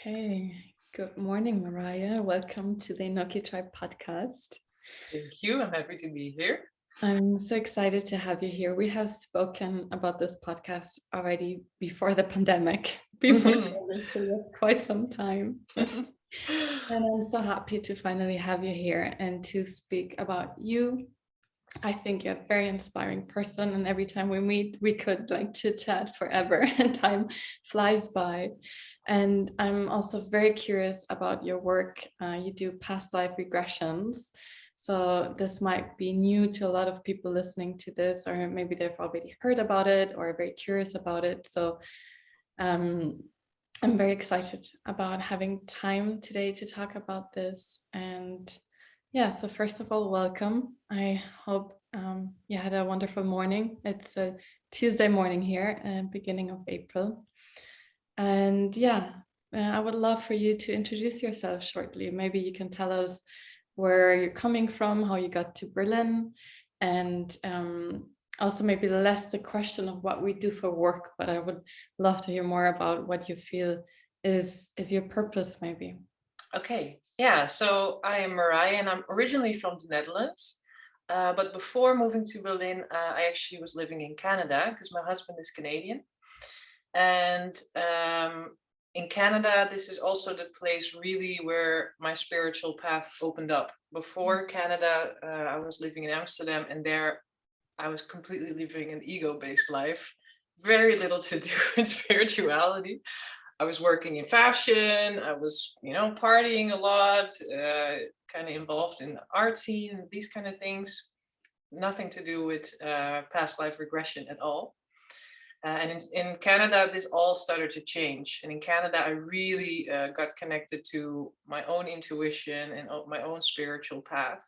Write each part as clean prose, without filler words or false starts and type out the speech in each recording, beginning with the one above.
Okay, good morning, Marije. Welcome to the Enoki Tribe Podcast. Thank you. I'm happy to be here. I'm so excited to have you here. We have spoken about this podcast already before the pandemic, before COVID, so we have quite some time. And I'm so happy to finally have you here and to speak about you. I think you're a very inspiring person, and every time we meet, we could like chit chat forever, and time flies by. And I'm also very curious about your work. You do past life regressions. So this might be new to a lot of people listening to this, or maybe they've already heard about it or are very curious about it. So um, I'm very excited about having time today to talk about this. And yeah, so first of all, welcome. I hope you had a wonderful morning. It's a Tuesday morning here, beginning of April. And yeah, I would love for you to introduce yourself shortly. Maybe you can tell us where you're coming from, how you got to Berlin, and also maybe less the question of what we do for work, but I would love to hear more about what you feel is your purpose, maybe. Okay. Yeah. So I am Marije, and I'm originally from the Netherlands. But before moving to Berlin, I actually was living in Canada because my husband is Canadian. And in Canada, this is also the place really where my spiritual path opened up. Before Canada, I was living in Amsterdam, and there I was completely living an ego-based life. Very little to do with spirituality. I was working in fashion. I was, partying a lot, kind of involved in the art scene and these kind of things. Nothing to do with past life regression at all. And in Canada, this all started to change. And in Canada, I really got connected to my own intuition and my own spiritual path.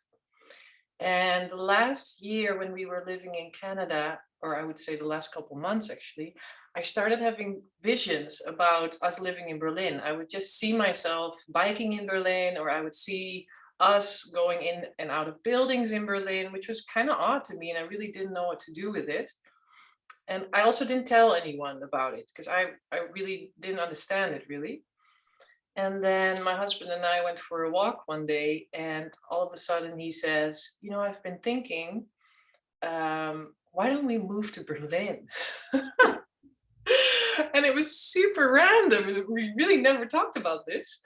And last year, when we were living in Canada, or I would say the last couple months actually, I started having visions about us living in Berlin. I would just see myself biking in Berlin, or I would see us going in and out of buildings in Berlin, which was kind of odd to me. And I really didn't know what to do with it. And I also didn't tell anyone about it because I really didn't understand it really. And then my husband and I went for a walk one day, and all of a sudden he says, I've been thinking, why don't we move to Berlin? And it was super random. We really never talked about this.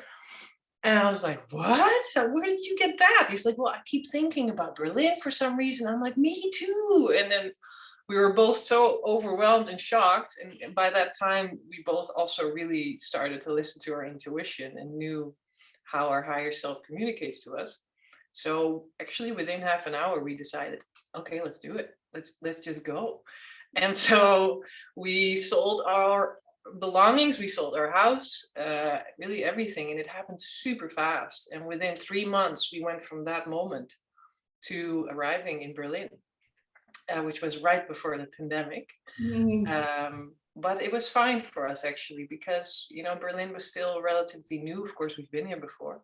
And I was like, what? Where did you get that? He's like, well, I keep thinking about Berlin for some reason. I'm like, me too. And then we were both so overwhelmed and shocked. And by that time, we both also really started to listen to our intuition and knew how our higher self communicates to us. So actually within half an hour, we decided, okay, let's do it. Let's just go. And so we sold our belongings, we sold our house, really everything. And it happened super fast. And within 3 months, we went from that moment to arriving in Berlin. Which was right before the pandemic. But it was fine for us actually, because Berlin was still relatively new. Of course, we've been here before,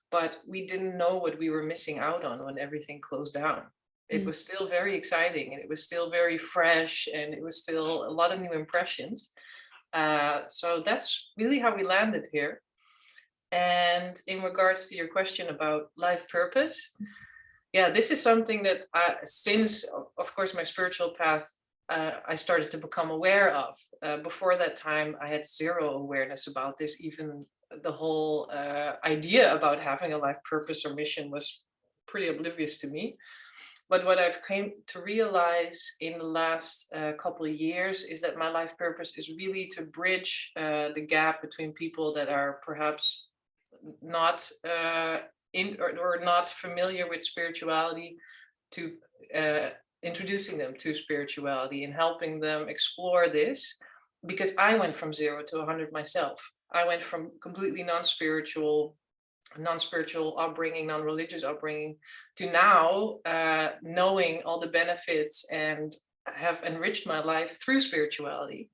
but we didn't know what we were missing out on when everything closed down. It was still very exciting, and it was still very fresh, and it was still a lot of new impressions. So that's really how we landed here. And in regards to your question about life purpose, yeah, this is something that since, of course, my spiritual path, I started to become aware of. Before that time, I had zero awareness about this. Even the whole idea about having a life purpose or mission was pretty oblivious to me. But what I've come to realize in the last couple of years is that my life purpose is really to bridge the gap between people that are perhaps not or not familiar with spirituality, to introducing them to spirituality and helping them explore this, because I went from 0 to 100 myself. I went from completely non-spiritual upbringing, non-religious upbringing, to now knowing all the benefits and have enriched my life through spirituality.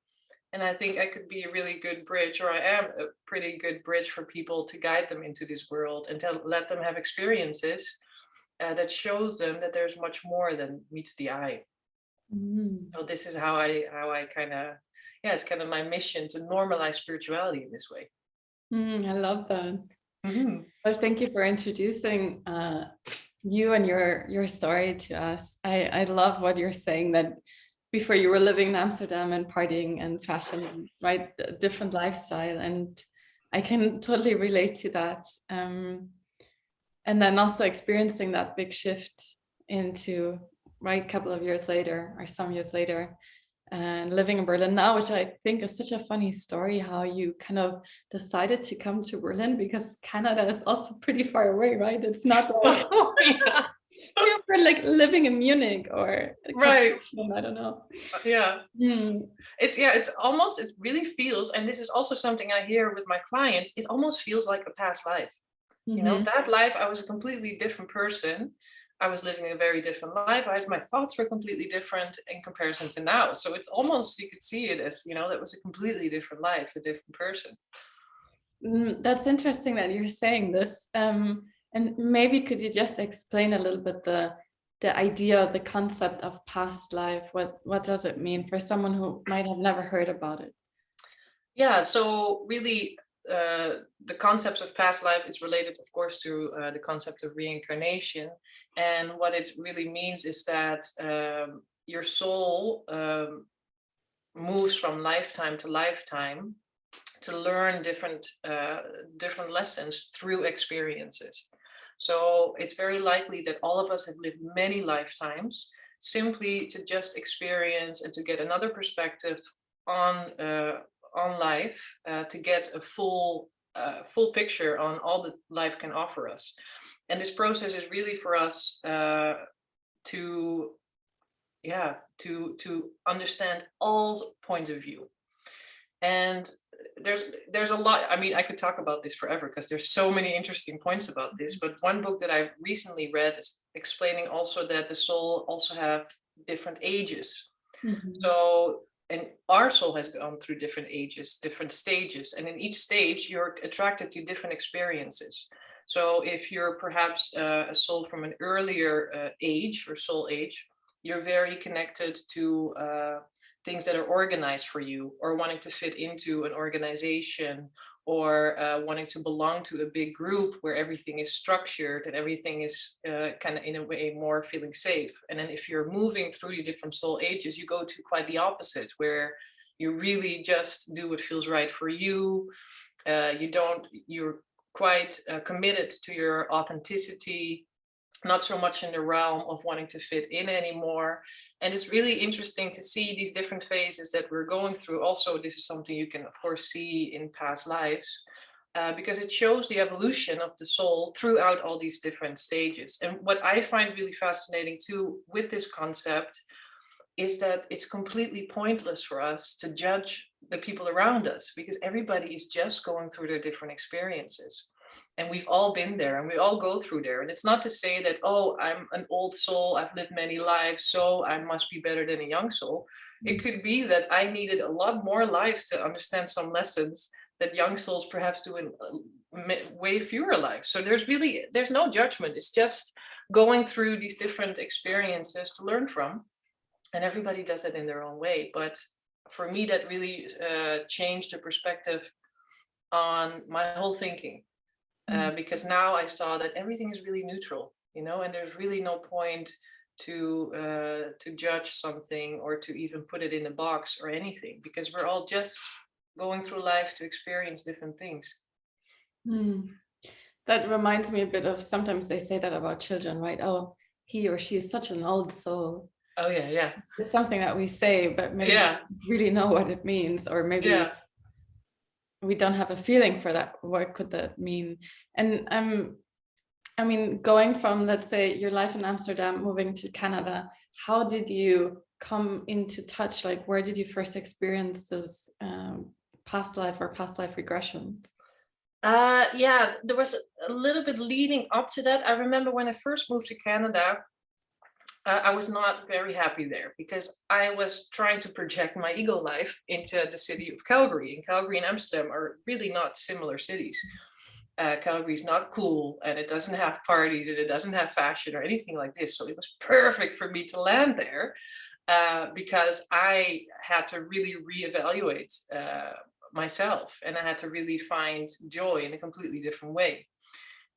And I think I could be a really good bridge, or I am a pretty good bridge for people to guide them into this world and to let them have experiences that shows them that there's much more than meets the eye. So this is how I kind of, yeah, it's kind of my mission to normalize spirituality in this way. I love that. Mm-hmm. Well, thank you for introducing you and your story to us. I love what you're saying, that before you were living in Amsterdam and partying and fashion, right? A different lifestyle. And I can totally relate to that. And then also experiencing that big shift into, right, a couple of years later or some years later, and living in Berlin now, which I think is such a funny story, how you kind of decided to come to Berlin, because Canada is also pretty far away, right? It's not like Oh, yeah. you were like living in Munich or Right. I don't know. Yeah. Mm. It's almost, it really feels, and this is also something I hear with my clients, it almost feels like a past life. You know, that life, I was a completely different person. I was living a very different life. My thoughts were completely different in comparison to now. So it's almost, you could see it as, you know, that was a completely different life, a different person. That's interesting that you're saying this. And maybe could you just explain a little bit the idea, the concept of past life? What does it mean for someone who might have never heard about it? Yeah, so really, the concepts of past life is related, of course, to the concept of reincarnation. And what it really means is that your soul moves from lifetime to lifetime to learn different lessons through experiences. So it's very likely that all of us have lived many lifetimes simply to just experience and to get another perspective on life, to get a full picture on all that life can offer us. And this process is really for us to understand all points of view. And there's a lot. I mean, I could talk about this forever because there's so many interesting points about this. But one book that I recently read is explaining also that the soul also have different ages. So, and our soul has gone through different ages, different stages, and in each stage you're attracted to different experiences. So if you're perhaps a soul from an earlier age or soul age, you're very connected to things that are organized for you, or wanting to fit into an organization, or wanting to belong to a big group where everything is structured and everything is kind of in a way more feeling safe. And then if you're moving through the different soul ages, you go to quite the opposite, where you really just do what feels right for you. You're quite committed to your authenticity, not so much in the realm of wanting to fit in anymore. And it's really interesting to see these different phases that we're going through. Also, this is something you can, of course, see in past lives, because it shows the evolution of the soul throughout all these different stages. And what I find really fascinating too with this concept is that it's completely pointless for us to judge the people around us, because everybody is just going through their different experiences. And we've all been there and we all go through there. And it's not to say that, oh, I'm an old soul, I've lived many lives, so I must be better than a young soul. It could be that I needed a lot more lives to understand some lessons that young souls perhaps do in way fewer lives. So there's no judgment. It's just going through these different experiences to learn from. And everybody does it in their own way. But for me, that really changed the perspective on my whole thinking. Because now I saw that everything is really neutral, you know, and there's really no point to judge something or to even put it in a box or anything, because we're all just going through life to experience different things. That reminds me a bit of, sometimes they say that about children, right? Oh, he or she is such an old soul. Oh yeah. It's something that we say, but maybe we don't really know what it means, or maybe we don't have a feeling for that. What could that mean? And I mean, going from, let's say, your life in Amsterdam, moving to Canada, how did you come into touch? Like, where did you first experience this past life or past life regressions? There was a little bit leading up to that. I remember when I first moved to Canada, I was not very happy there, because I was trying to project my ego life into the city of Calgary. And Calgary and Amsterdam are really not similar cities. Calgary is not cool, and it doesn't have parties, and it doesn't have fashion or anything like this. So it was perfect for me to land there, because I had to really reevaluate myself, and I had to really find joy in a completely different way.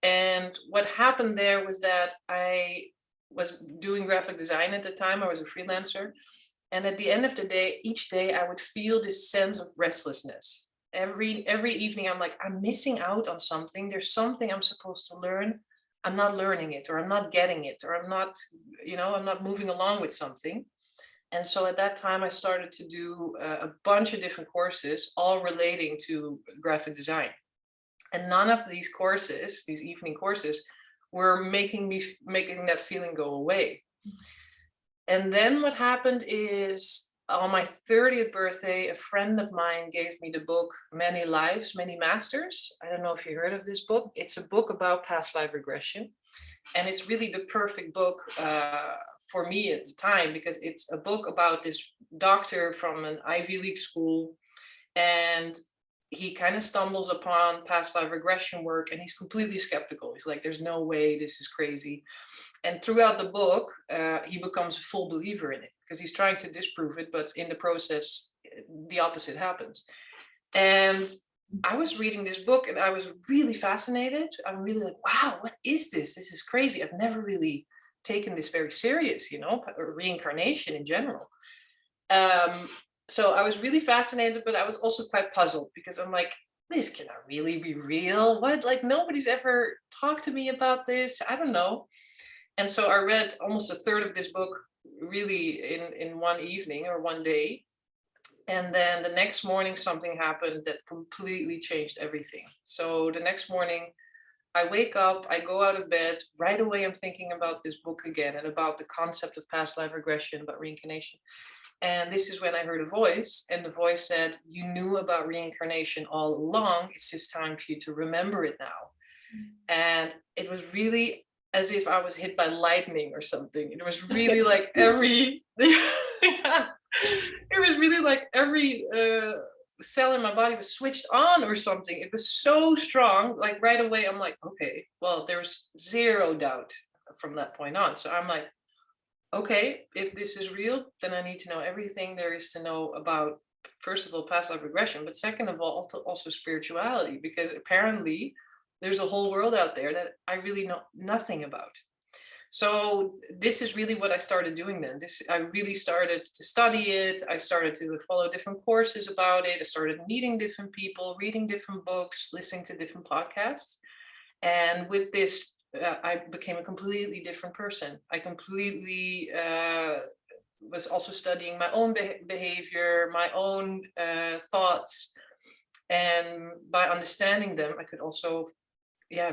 And what happened there was that I was doing graphic design at the time. I was a freelancer. And at the end of the day, each day I would feel this sense of restlessness. Every evening, I'm like, I'm missing out on something. There's something I'm supposed to learn. I'm not learning it, or I'm not getting it, or I'm not moving along with something. And so at that time, I started to do a bunch of different courses, all relating to graphic design. And none of these courses, these evening courses, were making that feeling go away. And then what happened is, on my 30th birthday, a friend of mine gave me the book Many Lives, Many Masters. I don't know if you heard of this book. It's a book about past life regression. And it's really the perfect book for me at the time, because it's a book about this doctor from an Ivy League school. And he kind of stumbles upon past life regression work, and he's completely skeptical. He's like, there's no way, this is crazy. And throughout the book, he becomes a full believer in it, because he's trying to disprove it, but in the process, the opposite happens. And I was reading this book and I was really fascinated. I'm really like, wow, what is this? This is crazy. I've never really taken this very serious, reincarnation in general. So I was really fascinated, but I was also quite puzzled, because I'm like, this cannot really be real. What? Like, nobody's ever talked to me about this. I don't know. And so I read almost a third of this book really in one evening or one day. And then the next morning, something happened that completely changed everything. So the next morning, I wake up, I go out of bed, right away I'm thinking about this book again and about the concept of past life regression, about reincarnation. And this is when I heard a voice, and the voice said, you knew about reincarnation all along. It's just time for you to remember it now. And it was really as if I was hit by lightning or something. It was really like every cell in my body was switched on or something. It was so strong. Like right away, I'm like, okay, well, there's zero doubt from that point on. So I'm like, okay, if this is real, then I need to know everything there is to know about, first of all, past life regression, but second of all, also spirituality, because apparently there's a whole world out there that I really know nothing about. So this is really what I started doing then. I really started to study it. I started to follow different courses about it. I started meeting different people, reading different books, listening to different podcasts. And with this, I became a completely different person. I completely was also studying my own behavior, my own thoughts. And by understanding them, I could also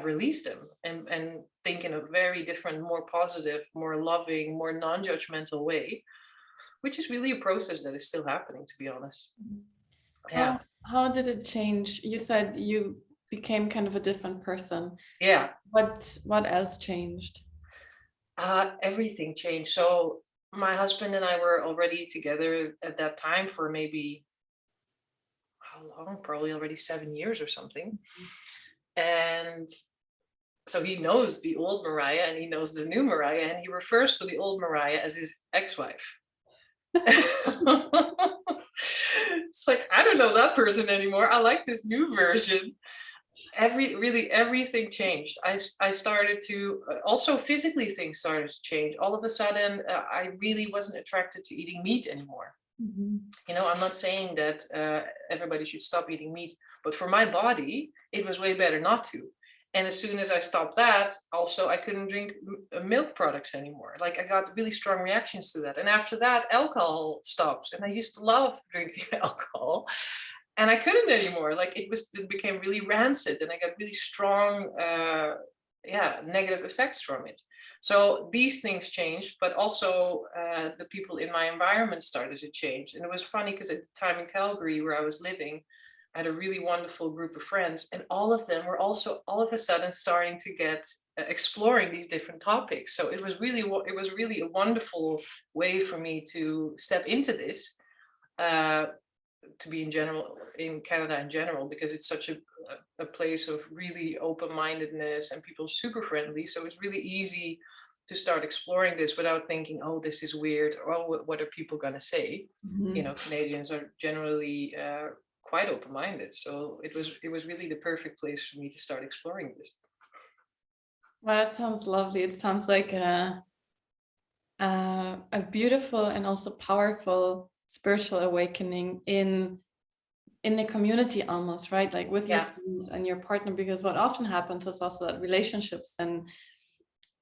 release them and think in a very different, more positive, more loving, more non-judgmental way, which is really a process that is still happening, to be honest. Yeah. How did it change? You said you became kind of a different person. Yeah. What else changed? Everything changed. So my husband and I were already together at that time for maybe, how long? Probably already 7 years or something. And so he knows the old Marije and he knows the new Marije, and he refers to the old Marije as his ex-wife. It's like, I don't know that person anymore. I like this new version. Everything changed. I started to, also physically things started to change. All of a sudden, I really wasn't attracted to eating meat anymore. Mm-hmm. I'm not saying that everybody should stop eating meat, but for my body, it was way better not to. And as soon as I stopped that, also I couldn't drink milk products anymore. Like I got really strong reactions to that. And after that, alcohol stopped. And I used to love drinking alcohol, and I couldn't anymore. Like it became really rancid, and I got really strong, negative effects from it. So these things changed, but also the people in my environment started to change. And it was funny because at the time in Calgary where I was living, I had a really wonderful group of friends, and all of them were also all of a sudden starting to get exploring these different topics. So it was really a wonderful way for me to step into this, to be in Canada in general, because it's such a place of really open-mindedness and people super friendly. So it's really easy to start exploring this without thinking, oh, this is weird, or oh, what are people going to say? Mm-hmm. Canadians are generally quite open-minded. So it was really the perfect place for me to start exploring this. Well, it sounds lovely. It sounds like a beautiful and also powerful spiritual awakening in a community almost, right? Like with your friends and your partner, because what often happens is also that relationships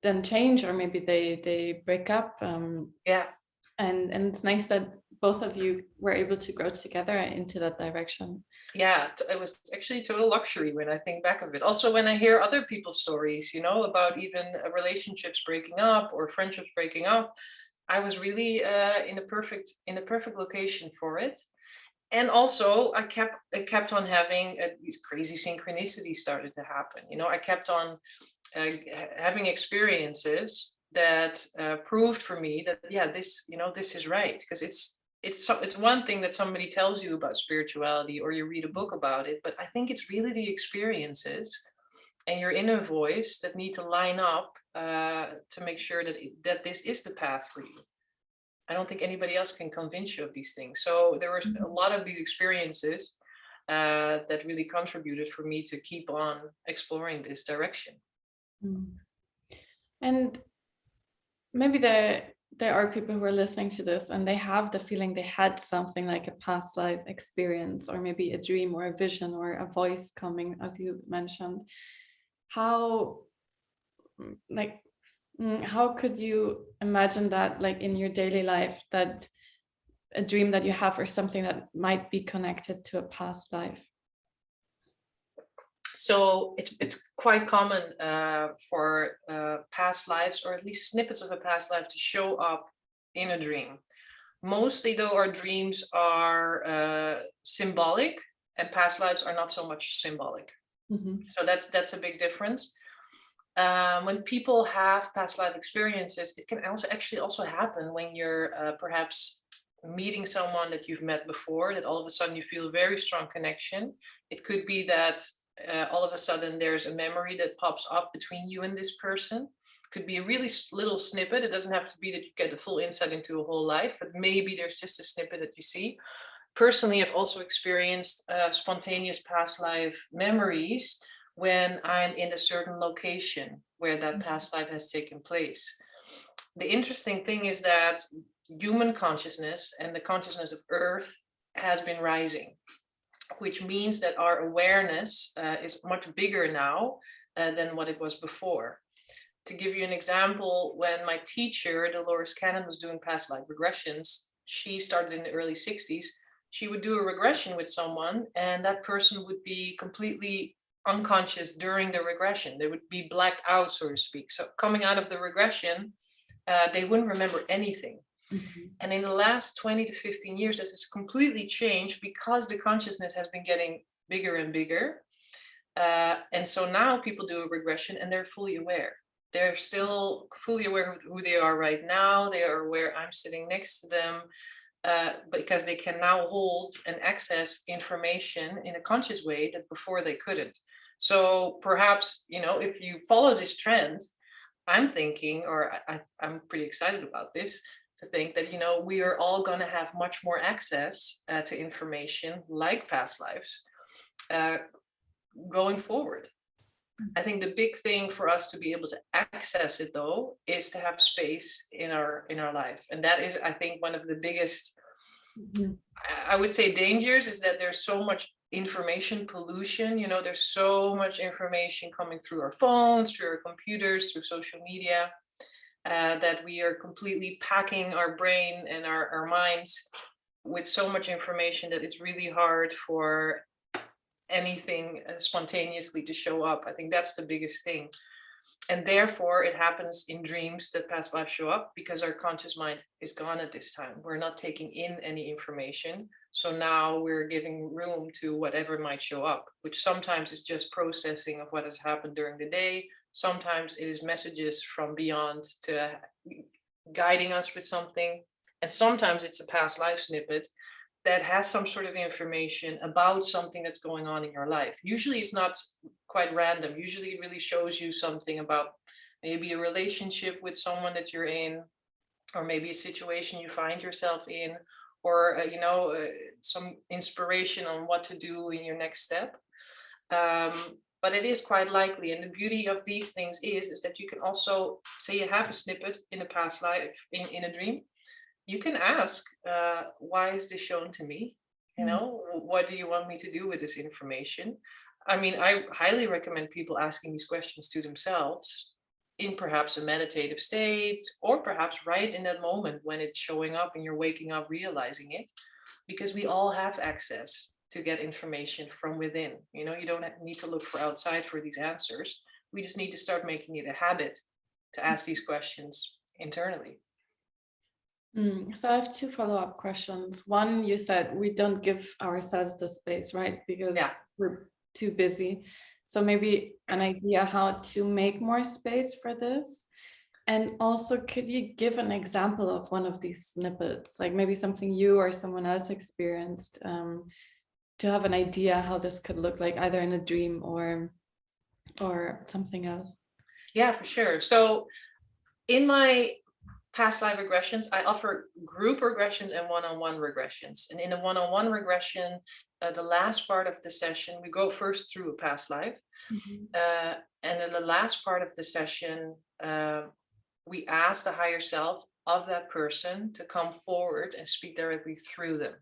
then change, or maybe they break up. And it's nice that both of you were able to grow together into that direction. Yeah, it was actually total luxury when I think back of it. Also, when I hear other people's stories, about even relationships breaking up or friendships breaking up, I was really in a perfect location for it. And also, I kept on having these crazy synchronicities started to happen. I kept on having experiences that proved for me that this is right, because it's one thing that somebody tells you about spirituality or you read a book about it, but I think it's really the experiences and your inner voice that need to line up to make sure that this is the path for you. I don't think anybody else can convince you of these things. So there were a lot of these experiences that really contributed for me to keep on exploring this direction. And maybe there are people who are listening to this and they have the feeling they had something like a past life experience, or maybe a dream or a vision or a voice coming, as you mentioned. How could you imagine that, like in your daily life, that a dream that you have or something that might be connected to a past life? So it's quite common for past lives, or at least snippets of a past life, to show up in a dream. Mostly, though, our dreams are symbolic, and past lives are not so much symbolic. So that's a big difference. When people have past life experiences, it can also happen when you're perhaps meeting someone that you've met before, that all of a sudden you feel a very strong connection. It could be that all of a sudden there's a memory that pops up between you and this person. It could be a really little snippet. It doesn't have to be that you get the full insight into a whole life, but maybe there's just a snippet that you see. Personally, I've also experienced spontaneous past life memories when I'm in a certain location where that past life has taken place. The interesting thing is that human consciousness and the consciousness of Earth has been rising, which means that our awareness is much bigger now than what it was before. To give you an example, when my teacher, Dolores Cannon, was doing past life regressions, she started in the early 60s. She would do a regression with someone, and that person would be completely unconscious during the regression. They would be blacked out, so to speak. So coming out of the regression, they wouldn't remember anything. And in the last 20 to 15 years, this has completely changed because the consciousness has been getting bigger and bigger. And so now people do a regression and they're fully aware. They're still fully aware of who they are right now. They are aware I'm sitting next to them, because they can now hold and access information in a conscious way that before they couldn't. So perhaps, if you follow this trend, I'm thinking, or I'm pretty excited about this, to think that, we are all going to have much more access to information like past lives going forward. I think the big thing for us to be able to access it, though, is to have space in our life. And that is, I think, one of the biggest, I would say, dangers, is that there's so much information pollution. There's so much information coming through our phones, through our computers, through social media, that we are completely packing our brain and our minds with so much information that it's really hard for anything spontaneously to show up. I think that's the biggest thing. And therefore, it happens in dreams that past lives show up because our conscious mind is gone at this time. We're not taking in any information. So now we're giving room to whatever might show up, which sometimes is just processing of what has happened during the day. Sometimes it is messages from beyond to guiding us with something. And sometimes it's a past life snippet that has some sort of information about something that's going on in your life. Usually it's not quite random. Usually it really shows you something about maybe a relationship with someone that you're in, or maybe a situation you find yourself in, or some inspiration on what to do in your next step. But it is quite likely, and the beauty of these things is that you can also say you have a snippet in a past life, in a dream. You can ask, why is this shown to me? What do you want me to do with this information? I mean, I highly recommend people asking these questions to themselves in perhaps a meditative state, or perhaps right in that moment when it's showing up and you're waking up realizing it, because we all have access to get information from within. You don't need to look for outside for these answers. We just need to start making it a habit to ask these questions internally. So I have two follow-up questions. One, you said we don't give ourselves the space, right? Because we're too busy. So maybe an idea how to make more space for this. And also, could you give an example of one of these snippets, like maybe something you or someone else experienced, to have an idea how this could look like, either in a dream or something else? Yeah, for sure. So in my past life regressions, I offer group regressions and one-on-one regressions. And in a one-on-one regression, the last part of the session, we go first through a past life. And in the last part of the session, we ask the higher self of that person to come forward and speak directly through them.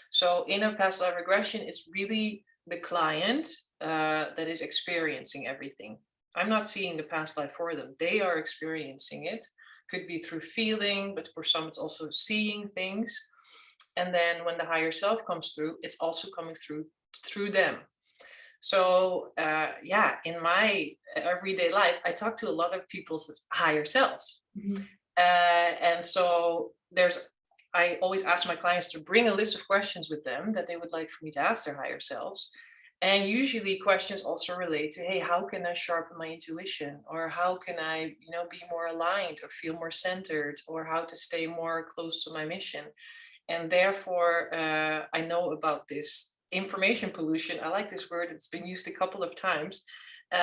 So in a past life regression, it's really the client that is experiencing everything. I'm not seeing the past life for them. They are experiencing it. Could be through feeling, but for some it's also seeing things. And then when the higher self comes through, it's also coming through them. So in my everyday life, I talk to a lot of people's higher selves. And so I always ask my clients to bring a list of questions with them that they would like for me to ask their higher selves. And usually questions also relate to, hey, how can I sharpen my intuition? Or how can I, be more aligned or feel more centered, or how to stay more close to my mission? And therefore, I know about this information pollution. I like this word. It's been used a couple of times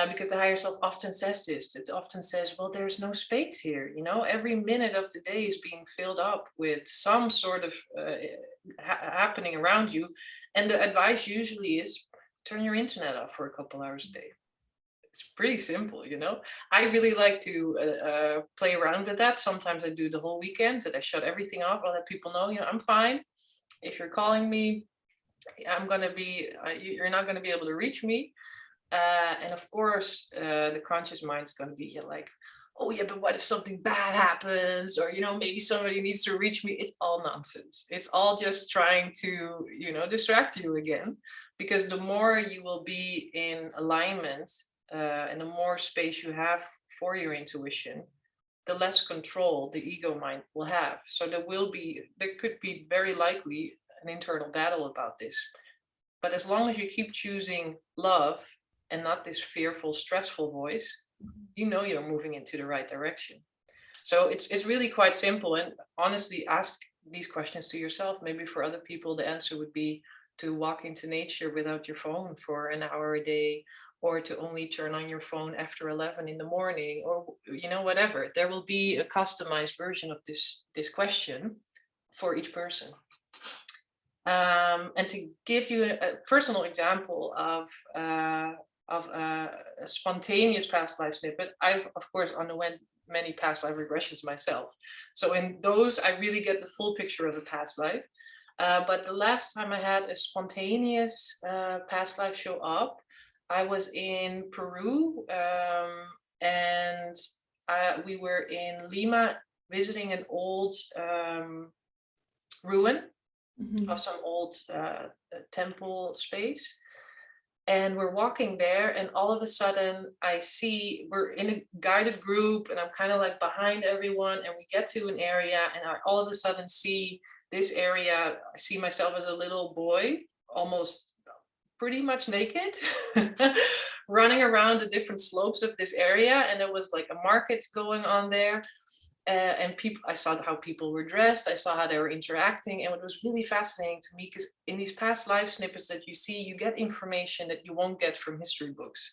because the higher self often says this. It often says, well, there's no space here. Every minute of the day is being filled up with some sort of happening around you. And the advice usually is, turn your internet off for a couple hours a day. It's pretty simple, I really like to play around with that. Sometimes I do the whole weekend that I shut everything off. I'll let people know, I'm fine. If you're calling me, I'm going to be, you're not going to be able to reach me. And of course, the conscious mind is going to be like, oh yeah, but what if something bad happens? Or, maybe somebody needs to reach me. It's all nonsense. It's all just trying to, distract you again. Because the more you will be in alignment and the more space you have for your intuition, the less control the ego mind will have. So there could be very likely an internal battle about this. But as long as you keep choosing love and not this fearful, stressful voice, you're moving into the right direction. So it's really quite simple. And honestly, ask these questions to yourself. Maybe for other people, the answer would be to walk into nature without your phone for an hour a day, or to only turn on your phone after 11 in the morning, or, whatever. There will be a customized version of this question for each person. And to give you a personal example of a spontaneous past life snippet, I've, of course, underwent many past life regressions myself. So in those, I really get the full picture of a past life. But the last time I had a spontaneous past life show up, I was in Peru, and we were in Lima visiting an old ruin of some old temple space. And we're walking there, and all of a sudden I see we're in a guided group, and I'm kind of like behind everyone, and we get to an area, and I all of a sudden see this area. I see myself as a little boy, almost pretty much naked, running around the different slopes of this area. And there was like a market going on there. And people, I saw how people were dressed. I saw how they were interacting. And it was really fascinating to me, because in these past life snippets that you see, you get information that you won't get from history books.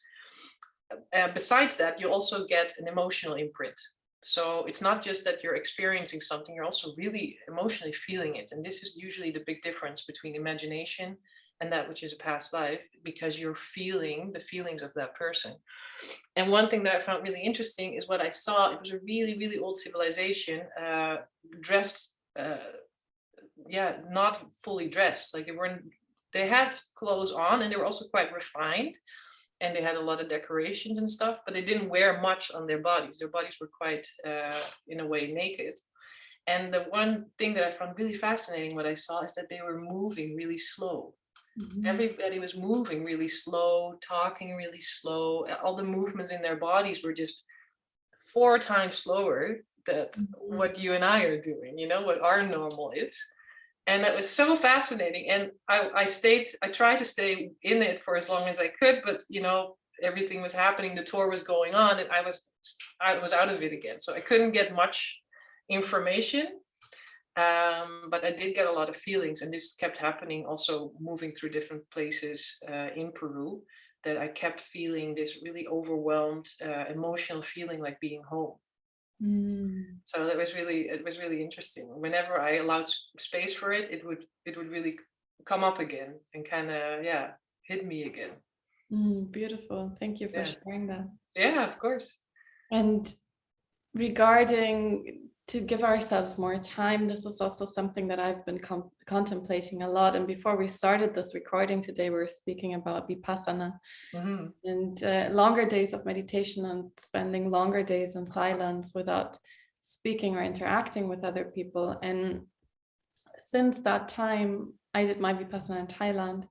Besides that, you also get an emotional imprint. So it's not just that you're experiencing something, you're also really emotionally feeling it. And this is usually the big difference between imagination and that which is a past life, because you're feeling the feelings of that person. And one thing that I found really interesting is what I saw. It was a really, really old civilization, dressed, not fully dressed. Like they had clothes on, and they were also quite refined, and they had a lot of decorations and stuff, but they didn't wear much on their bodies. Their bodies were quite, in a way, naked. And the one thing that I found really fascinating, what I saw, is that they were moving really slow. Everybody was moving really slow, talking really slow. All the movements in their bodies were just 4 times slower than what you and I are doing, what our normal is. And that was so fascinating. And I tried to stay in it for as long as I could, but everything was happening. The tour was going on, and I was out of it again. So I couldn't get much information. But I did get a lot of feelings, and this kept happening also moving through different places in Peru, that I kept feeling this really overwhelmed, emotional feeling like being home. So it was really interesting. Whenever I allowed space for it, it would really come up again and kind of, hit me again. Beautiful. Thank you for sharing that. Yeah, of course. And regarding to give ourselves more time, this is also something that I've been contemplating a lot. And before we started this recording today, we were speaking about Vipassana and longer days of meditation and spending longer days in silence without speaking or interacting with other people. And since that time, I did my Vipassana in Thailand.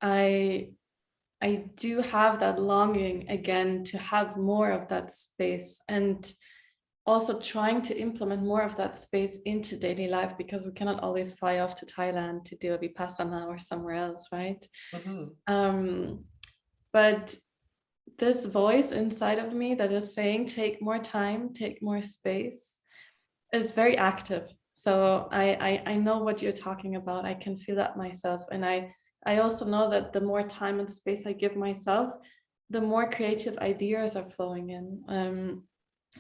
I do have that longing again to have more of that space, and also trying to implement more of that space into daily life, because we cannot always fly off to Thailand to do a Vipassana or somewhere else, right? But this voice inside of me that is saying, take more time, take more space, is very active. So I know what you're talking about. I can feel that myself. And I also know that the more time and space I give myself, the more creative ideas are flowing in.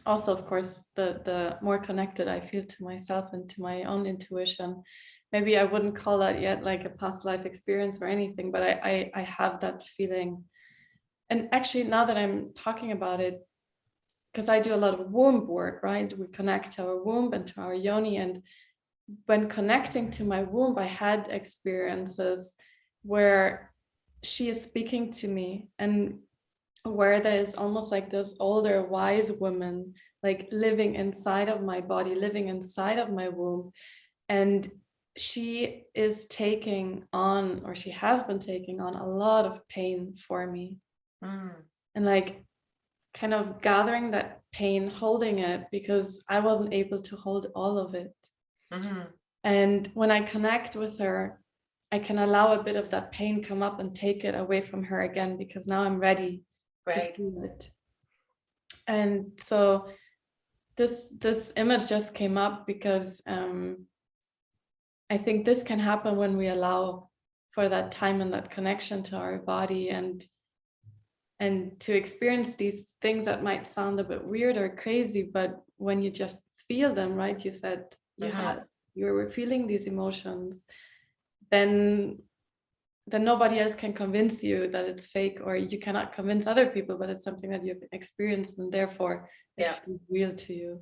Also, of course, the more connected I feel to myself and to my own intuition. Maybe I wouldn't call that yet like a past life experience or anything, but I have that feeling. And actually, now that I'm talking about it, because I do a lot of womb work, right? We connect to our womb and to our yoni. And when connecting to my womb, I had experiences where she is speaking to me, and where there is almost like this older wise woman like living inside of my body, living inside of my womb, and she is taking on, or she has been taking on, a lot of pain for me. And like kind of gathering that pain, holding it, because I wasn't able to hold all of it. And when I connect with her, I can allow a bit of that pain come up and take it away from her again, because now I'm ready to feel it. And so this image just came up because I think this can happen when we allow for that time and that connection to our body, and to experience these things that might sound a bit weird or crazy, but when you just feel them, right? You said you were feeling these emotions, then nobody else can convince you that it's fake, or you cannot convince other people, but it's something that you've experienced, and therefore it feels real to you.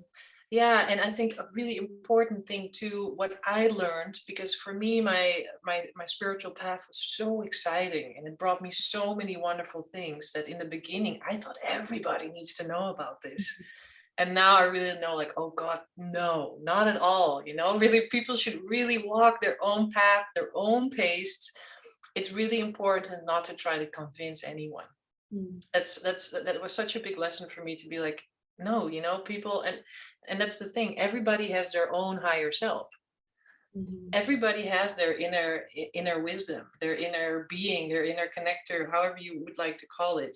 Yeah, and I think a really important thing too, what I learned, because for me, my spiritual path was so exciting, and it brought me so many wonderful things, that in the beginning I thought everybody needs to know about this. And now I really know, like, oh God, no, not at all. Really, people should really walk their own path, their own pace. It's really important not to try to convince anyone. That was such a big lesson for me, to be like, no, people, and that's the thing. Everybody has their own higher self. Everybody has their inner wisdom, their inner being, their inner connector, however you would like to call it,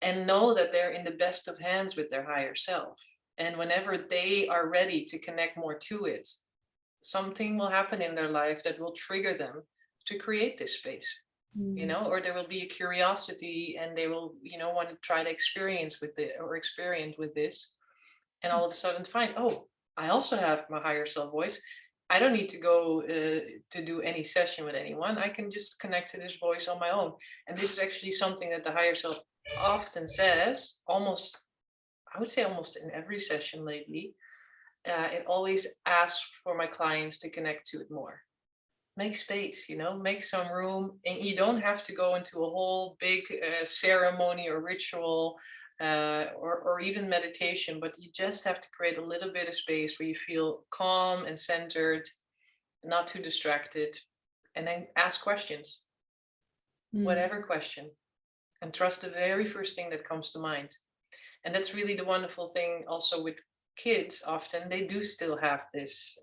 and know that they're in the best of hands with their higher self. And whenever they are ready to connect more to it, something will happen in their life that will trigger them to create this space. Or there will be a curiosity, and they will, want to try to experience with this. and all of a sudden find, oh, I also have my higher self voice. I don't need to go to do any session with anyone. I can just connect to this voice on my own. And this is actually something that the higher self often says, I would say almost in every session lately. It always asks for my clients to connect to it more. Make space, make some room. And you don't have to go into a whole big ceremony or ritual or even meditation, but you just have to create a little bit of space where you feel calm and centered, not too distracted, and then ask questions, whatever question, and trust the very first thing that comes to mind. And that's really the wonderful thing also with kids. Often they do still have this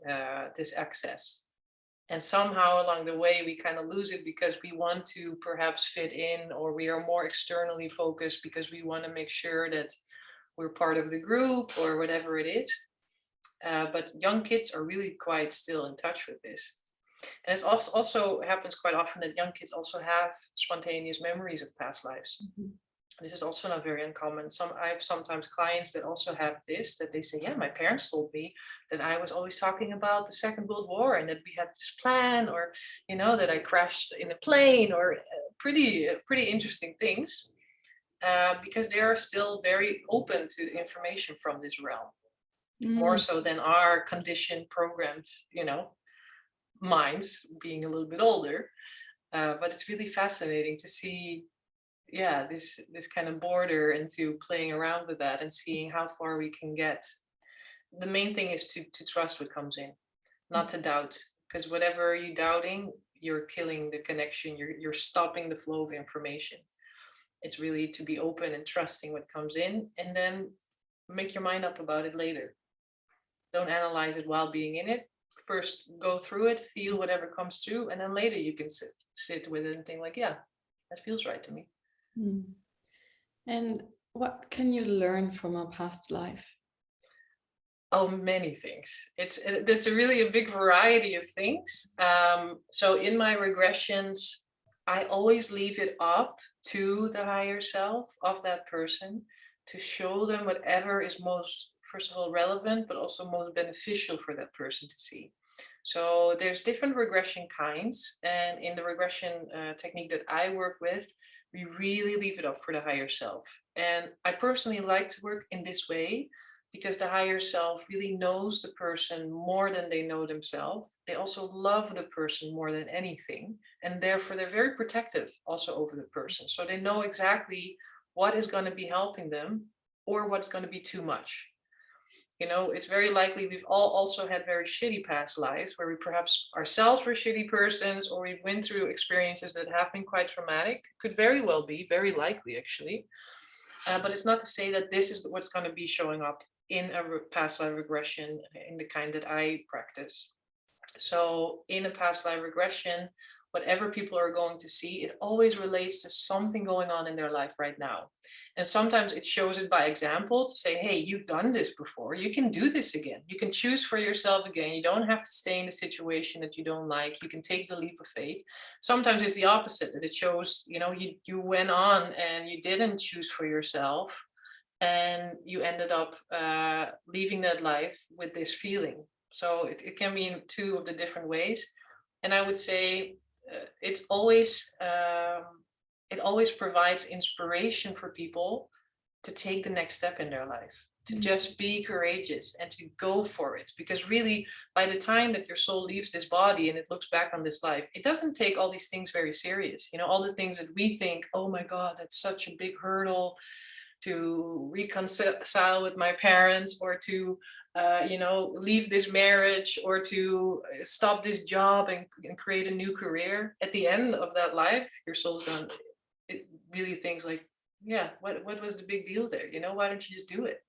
access. And somehow along the way, we kind of lose it because we want to perhaps fit in, or we are more externally focused because we want to make sure that we're part of the group or whatever it is. But young kids are really quite still in touch with this. And it also happens quite often that young kids also have spontaneous memories of past lives. Mm-hmm. This is also not very uncommon. I have sometimes clients that also have this, that they say, yeah, my parents told me that I was always talking about the Second World War and that we had this plan, or, that I crashed in a plane, or pretty interesting things, because they are still very open to the information from this realm, more so than our conditioned, programmed, minds being a little bit older. But it's really fascinating to see this kind of border into playing around with that and seeing how far we can get. The main thing is to trust what comes in, not to doubt, because whatever you're doubting, you're killing the connection, you're stopping the flow of information. It's really to be open and trusting what comes in, and then make your mind up about it later. Don't analyze it while being in it. First go through it, feel whatever comes through, and then later you can sit with it and think like, yeah, that feels right to me. And what can you learn from a past life? Oh, many things. It's really a big variety of things. So in my regressions, I always leave it up to the higher self of that person to show them whatever is most, first of all, relevant, but also most beneficial for that person to see. So there's different regression kinds. And in the regression technique that I work with, we really leave it up for the higher self. And I personally like to work in this way because the higher self really knows the person more than they know themselves. They also love the person more than anything. And therefore, they're very protective also over the person. So they know exactly what is going to be helping them or what's going to be too much. It's very likely we've all also had very shitty past lives where we perhaps ourselves were shitty persons, or we went through experiences that have been quite traumatic. Could very well be, very likely actually. But it's not to say that this is what's going to be showing up in a past life regression in the kind that I practice. So in a past life regression, whatever people are going to see, it always relates to something going on in their life right now. And sometimes it shows it by example to say, hey, you've done this before. You can do this again. You can choose for yourself again. You don't have to stay in a situation that you don't like. You can take the leap of faith. Sometimes it's the opposite, that it shows, you went on and you didn't choose for yourself. And you ended up leaving that life with this feeling. So it can be in two of the different ways. And I would say it always provides inspiration for people to take the next step in their life, to just be courageous and to go for it. Because really, by the time that your soul leaves this body and it looks back on this life, it doesn't take all these things very serious. All the things that we think, oh my God, that's such a big hurdle to reconcile with my parents, or to leave this marriage, or to stop this job and create a new career. At the end of that life, your soul's gone. It really thinks like, yeah, what was the big deal there? Why don't you just do it?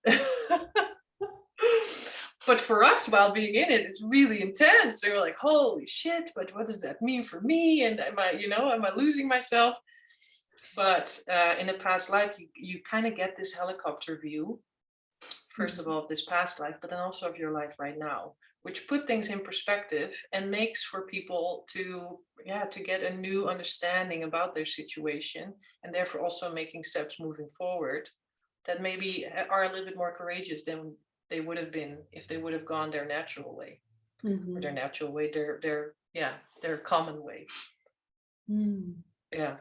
But for us, while being in it, it's really intense. So we're like, holy shit, but what does that mean for me? And am I losing myself? But in a past life, you kind of get this helicopter view, first of all, of this past life, but then also of your life right now, which put things in perspective and makes for people to get a new understanding about their situation, and therefore also making steps moving forward that maybe are a little bit more courageous than they would have been if they would have gone their natural way, or their Mm-hmm. natural way, their common way. Mm. Yeah.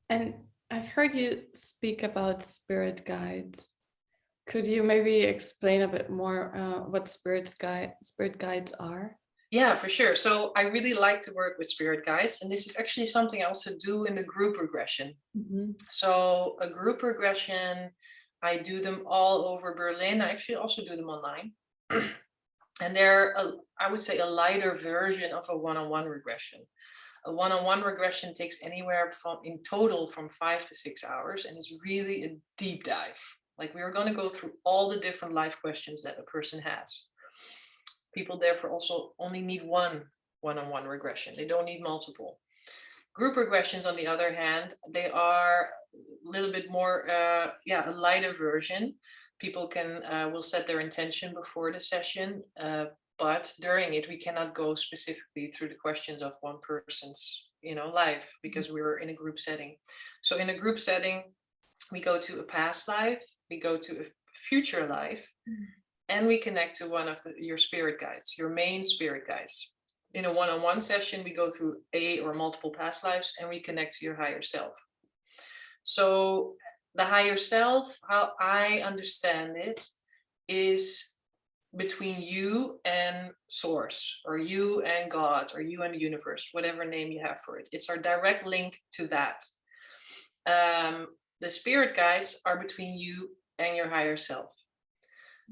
And I've heard you speak about spirit guides. Could you maybe explain a bit more what spirit guides are? Yeah, for sure. So I really like to work with spirit guides, and this is actually something I also do in the group regression. Mm-hmm. So a group regression, I do them all over Berlin. I actually also do them online. And they're, I would say, a lighter version of a one-on-one regression. A one-on-one regression takes anywhere from, in total, from 5 to 6 hours, and it's really a deep dive. Like, we're going to go through all the different life questions that a person has. People therefore also only need one-on-one regression. They don't need multiple. Group regressions, on the other hand, they are a little bit more, a lighter version. People will set their intention before the session, but during it, we cannot go specifically through the questions of one person's, life, because we're in a group setting. So in a group setting, we go to a past life, we go to a future life, and we connect to one of your spirit guides, your main spirit guides. In a one-on-one session, we go through a or multiple past lives, and we connect to your higher self. So the higher self, how I understand it, is between you and source, or you and God, or you and the universe, whatever name you have for it. It's our direct link to that. The spirit guides are between you and your higher self.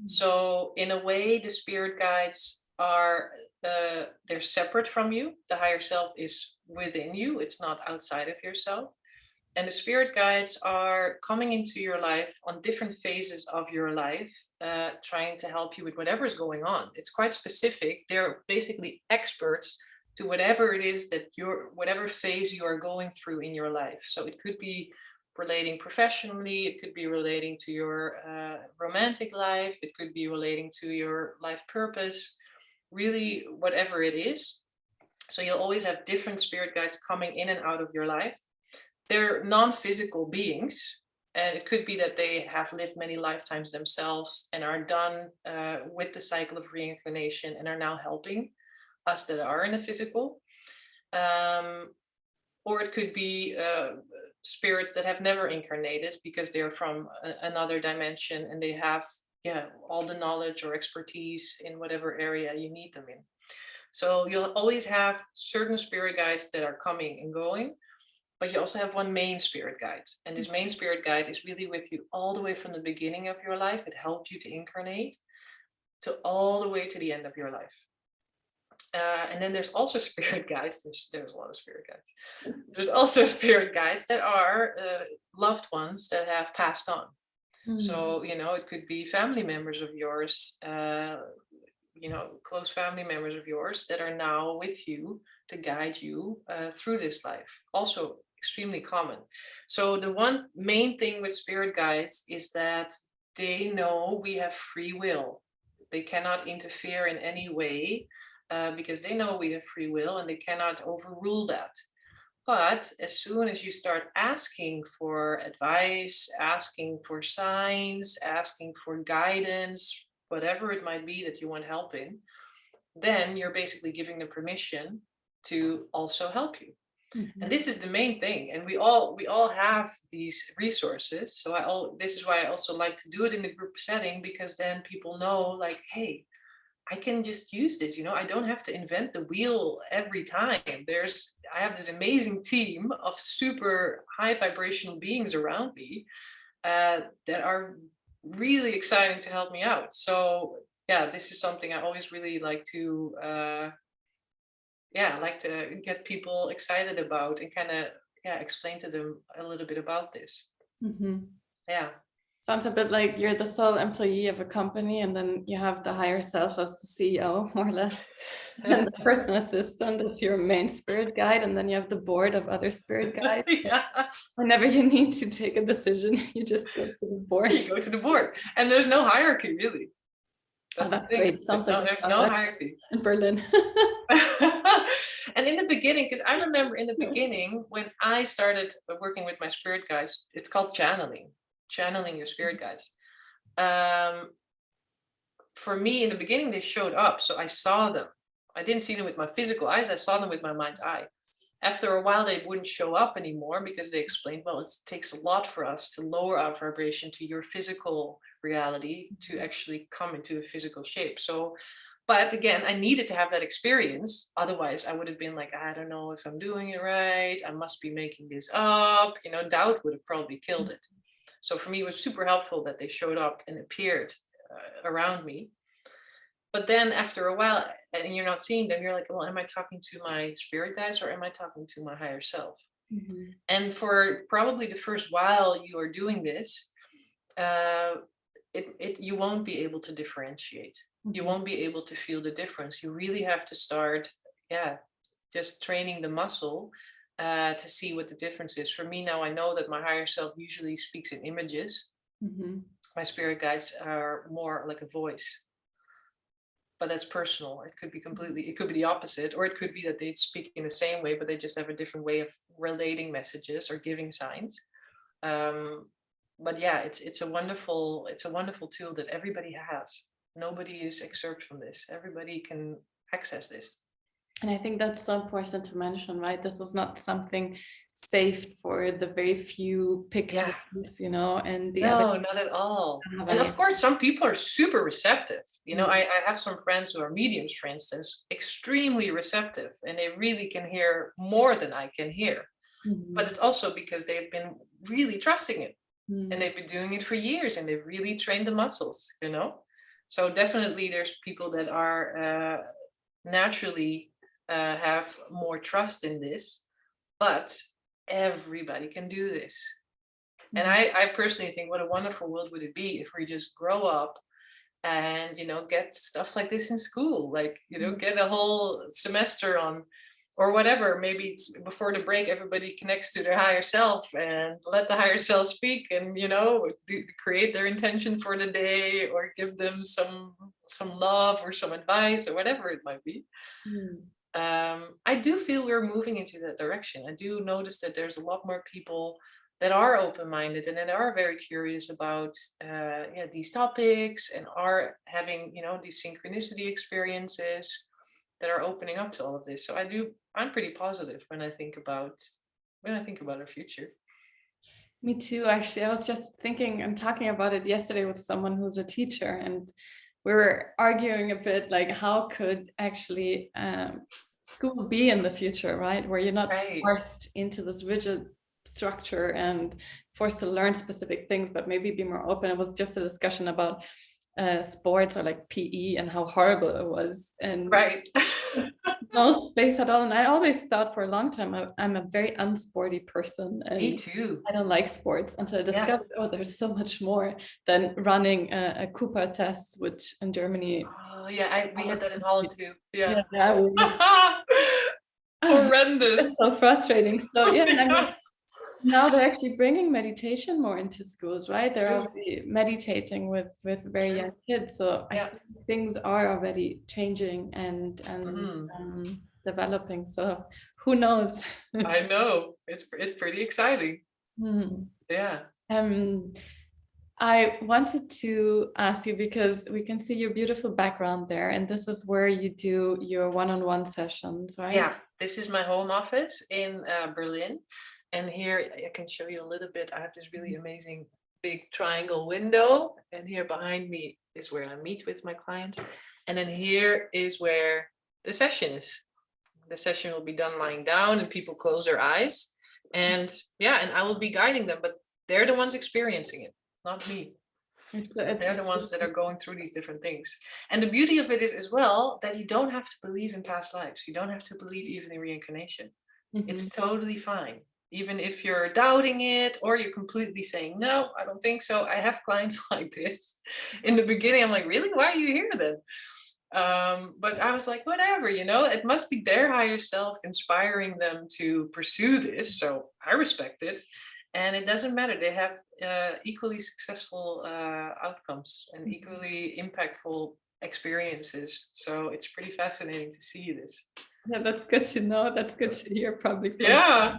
So in a way, the spirit guides are, they're separate from you. The higher self is within you. It's not outside of yourself. And the spirit guides are coming into your life on different phases of your life, trying to help you with whatever is going on. It's quite specific. They're basically experts to whatever it is that whatever phase you are going through in your life. So it could be relating professionally, it could be relating to your romantic life, it could be relating to your life purpose, really whatever it is. So you'll always have different spirit guides coming in and out of your life. They're non-physical beings, and it could be that they have lived many lifetimes themselves and are done with the cycle of reincarnation and are now helping us that are in the physical. Or it could be spirits that have never incarnated because they're from another dimension, and they have all the knowledge or expertise in whatever area you need them in. So you'll always have certain spirit guides that are coming and going, but you also have one main spirit guide. And this main spirit guide is really with you all the way from the beginning of your life. It helped you to incarnate to all the way to the end of your life. And then there's also spirit guides. There's a lot of spirit guides. There's also spirit guides that are loved ones that have passed on. So, it could be family members of yours, close family members of yours that are now with you to guide you through this life. Also extremely common. So the one main thing with spirit guides is that they know we have free will. They cannot interfere in any way because they know we have free will, and they cannot overrule that. But as soon as you start asking for advice, asking for signs, asking for guidance, whatever it might be that you want help in, then you're basically giving them permission to also help you. And this is the main thing. And we all have these resources. So this is why I also like to do it in the group setting, because then people know, like, hey, I can just use this, I don't have to invent the wheel every time. I have this amazing team of super high vibrational beings around me that are really exciting to help me out. So this is something I always really like to get people excited about, and kind of explain to them a little bit about this. Sounds a bit like you're the sole employee of a company, and then you have the higher self as the CEO, more or less, and the personal assistant is your main spirit guide, and then you have the board of other spirit guides. Whenever you need to take a decision, you just go to the board. You go to the board, and there's no hierarchy, really. That's great. Sounds like there's no hierarchy in Berlin. And in the beginning, because I remember in the beginning when I started working with my spirit guides, it's called channeling your spirit guides. for me, in the beginning, they showed up. So I saw them. I didn't see them with my physical eyes. I saw them with my mind's eye. After a while, they wouldn't show up anymore because they explained, well, it takes a lot for us to lower our vibration to your physical reality to actually come into a physical shape. So, but again, I needed to have that experience. Otherwise, I would have been like, I don't know if I'm doing it right. I must be making this up. Doubt would have probably killed it. So for me, it was super helpful that they showed up and appeared around me. But then after a while, and you're not seeing them, you're like, well, am I talking to my spirit guides or am I talking to my higher self? Mm-hmm. And for probably the first while you are doing this, you won't be able to differentiate. Mm-hmm. You won't be able to feel the difference. You really have to start, just training the muscle to see what the difference is. For me now, I know that my higher self usually speaks in images. Mm-hmm. My spirit guides are more like a voice. But that's personal. It could be the opposite, or it could be that they speak in the same way, but they just have a different way of relating messages or giving signs. But yeah, it's a wonderful tool that everybody has. Nobody is exempt from this. Everybody can access this. And I think that's so important to mention, right? This is not something saved for the very few picked ones, and the other. No, not at all. And of course, some people are super receptive. I have some friends who are mediums, for instance, extremely receptive, and they really can hear more than I can hear. Mm-hmm. But it's also because they've been really trusting it. Mm-hmm. And they've been doing it for years, and they've really trained the muscles, So definitely there's people that are naturally have more trust in this, but everybody can do this. Mm-hmm. And I personally think, what a wonderful world would it be if we just grow up and, get stuff like this in school, like, get a whole semester on, or whatever, maybe it's before the break, everybody connects to their higher self and let the higher self speak and, create their intention for the day, or give them some love or some advice or whatever it might be. Mm. I do feel we're moving into that direction. I do notice that there's a lot more people that are open-minded and that are very curious about these topics and are having, these synchronicity experiences that are opening up to all of this. So I'm pretty positive when I think about our future. Me too, actually. I was just thinking and talking about it yesterday with someone who's a teacher, and we were arguing a bit like how could actually school be in the future, right? Where you're not forced into this rigid structure and forced to learn specific things, but maybe be more open. It was just a discussion about sports or like PE and how horrible it was, and no space at all. And I always thought for a long time I'm a very unsporty person, and me too. I don't like sports until I discovered there's so much more than running a Cooper test, which in Germany we had that in Holland too. Horrendous. It's so frustrating. So now they're actually bringing meditation more into schools, right? They're already meditating with very young kids. So I think things are already changing and developing. So who knows? I know. It's pretty exciting. Mm-hmm. Yeah. I wanted to ask you, because we can see your beautiful background there, and this is where you do your one-on-one sessions, right? Yeah, this is my home office in Berlin. And here I can show you a little bit. I have this really amazing big triangle window. And here behind me is where I meet with my clients. And then here is where the session is. The session will be done lying down and people close their eyes. And I will be guiding them, but they're the ones experiencing it, not me. So they're the ones that are going through these different things. And the beauty of it is as well that you don't have to believe in past lives. You don't have to believe even in reincarnation. Mm-hmm. It's totally fine. Even if you're doubting it or you're completely saying, no, I don't think so. I have clients like this. In the beginning, I'm like, really? Why are you here then? But I was like, whatever, it must be their higher self inspiring them to pursue this. So I respect it. And it doesn't matter. They have equally successful outcomes and equally impactful experiences. So it's pretty fascinating to see this. Yeah, that's good to know. That's good to hear, probably. Yeah.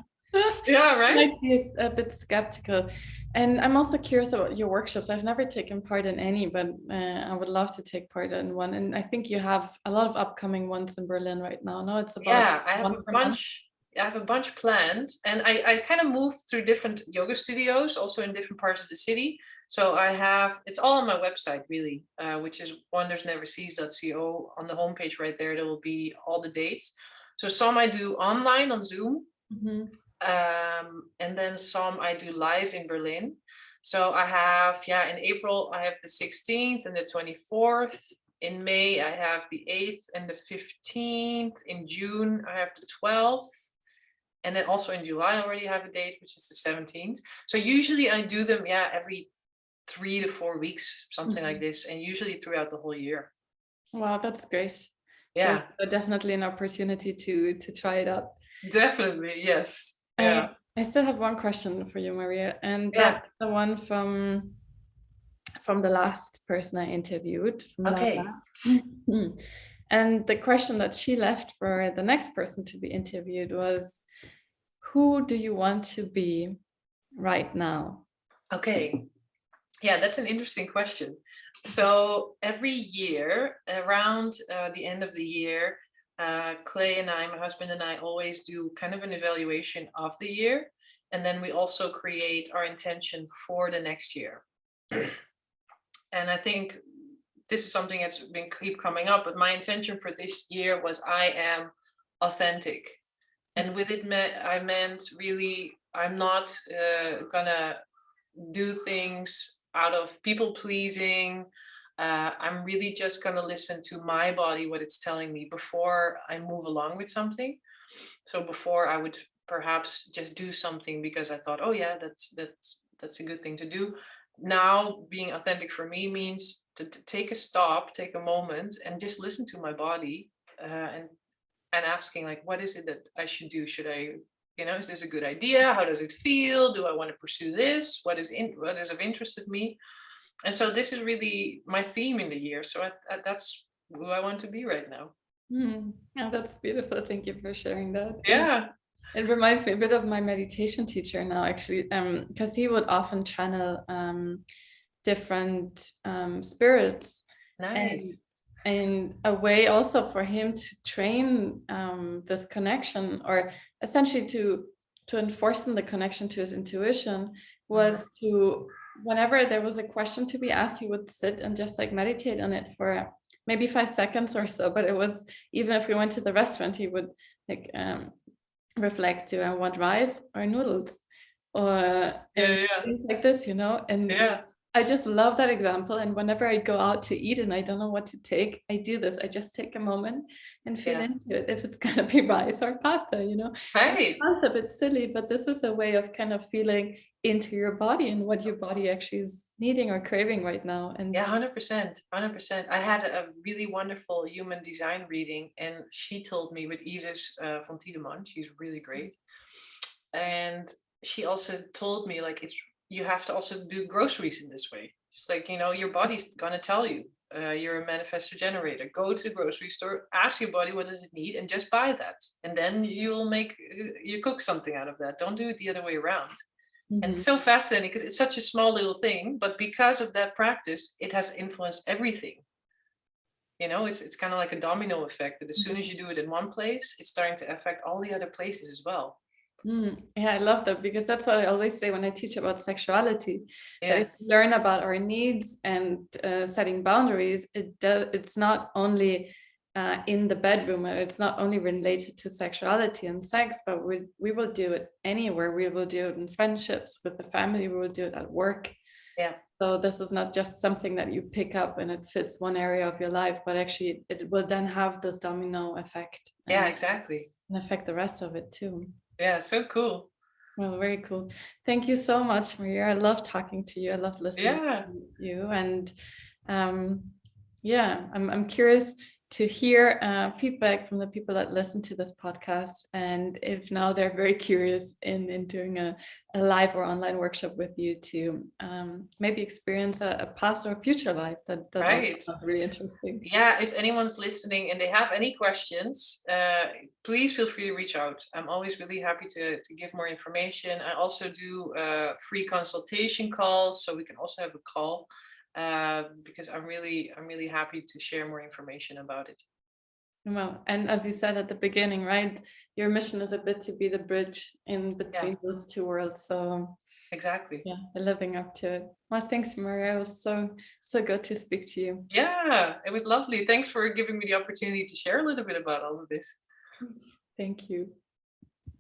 Yeah, right. Might be a bit skeptical. And I'm also curious about your workshops. I've never taken part in any, but I would love to take part in one. And I think you have a lot of upcoming ones in Berlin right now. No, it's about I have one a per month. bunch. I have a bunch planned, and I kind of move through different yoga studios, also in different parts of the city. So it's all on my website, really, which is wondersnevercease.co. On the homepage right there will be all the dates. So some I do online on Zoom, and then some I do live in Berlin. So I have, in April, I have the 16th and the 24th. In May, I have the 8th and the 15th. In June, I have the 12th. And then also in July, I already have a date, which is the 17th. So usually I do them, every 3 to 4 weeks, something like this. And usually throughout the whole year. Wow, that's great. Yeah. So definitely an opportunity to try it out. Definitely, yes. Yeah. I still have one question for you, Maria. And that's the one from the last person I interviewed. Okay. And the question that she left for the next person to be interviewed was, who do you want to be right now? Okay. Yeah, that's an interesting question. So every year, around the end of the year, Clay and I, my husband and I, always do kind of an evaluation of the year. And then we also create our intention for the next year. And I think this is something that's been keep coming up, but my intention for this year was I am authentic. And with it, I meant really, I'm not gonna do things out of people pleasing. I'm really just gonna listen to my body, what it's telling me before I move along with something. So before I would perhaps just do something because I thought, oh yeah, that's a good thing to do. Now being authentic for me means to take a stop, take a moment, and just listen to my body, and asking, like, what is it that I should do? Should I, is this a good idea? How does it feel? Do I want to pursue this? What is of interest of me? And so this is really my theme in the year. So that's who I want to be right now. Yeah, that's beautiful. Thank you for sharing that. Yeah. It reminds me a bit of my meditation teacher now, actually, because he would often channel different spirits. Nice. And a way also for him to train this connection, or essentially to enforce the connection to his intuition, was to, whenever there was a question to be asked, he would sit and just like meditate on it for maybe 5 seconds or so. But it was, even if we went to the restaurant, he would like reflect, do I want rice or noodles, or things like this, and I just love that example. And whenever I go out to eat and I don't know what to take, I do this. I just take a moment and feel into it, if it's gonna be rice or pasta, Right. It sounds a bit silly, but this is a way of kind of feeling into your body and what your body actually is needing or craving right now. And 100%. I had a really wonderful human design reading, and she told me, with Iris van Tiedemann, she's really great. And she also told me, like, you have to also do groceries in this way. It's like, your body's gonna tell you, you're a manifestor generator. Go to the grocery store, ask your body what does it need, and just buy that. And then you cook something out of that. Don't do it the other way around. And it's so fascinating because it's such a small little thing, but because of that practice, it has influenced everything. It's kind of like a domino effect, that as soon as you do it in one place, it's starting to affect all the other places as well. Yeah, I love that, because that's what I always say when I teach about sexuality. That if we learn about our needs and setting boundaries, it's not only in the bedroom, and it's not only related to sexuality and sex, but we will do it anywhere. We will do it in friendships, with the family, we will do it at work. Yeah. So this is not just something that you pick up and it fits one area of your life, but actually it will then have this domino effect. Yeah, exactly. And affect the rest of it too. Yeah, so cool. Well, very cool. Thank you so much, Maria. I love talking to you. I love listening to you. And I'm curious, to hear feedback from the people that listen to this podcast. And if now they're very curious in doing a live or online workshop with you to maybe experience a past or future life, that Right. sounds really interesting. Yeah, if anyone's listening and they have any questions, please feel free to reach out. I'm always really happy to give more information. I also do free consultation calls, so we can also have a call. Because I'm really happy to share more information about it. Well, and as you said at the beginning, right, your mission is a bit to be the bridge in between those two worlds. So exactly. Yeah, living up to it. Well, thanks, Marije. It was so good to speak to you. Yeah, it was lovely. Thanks for giving me the opportunity to share a little bit about all of this. Thank you.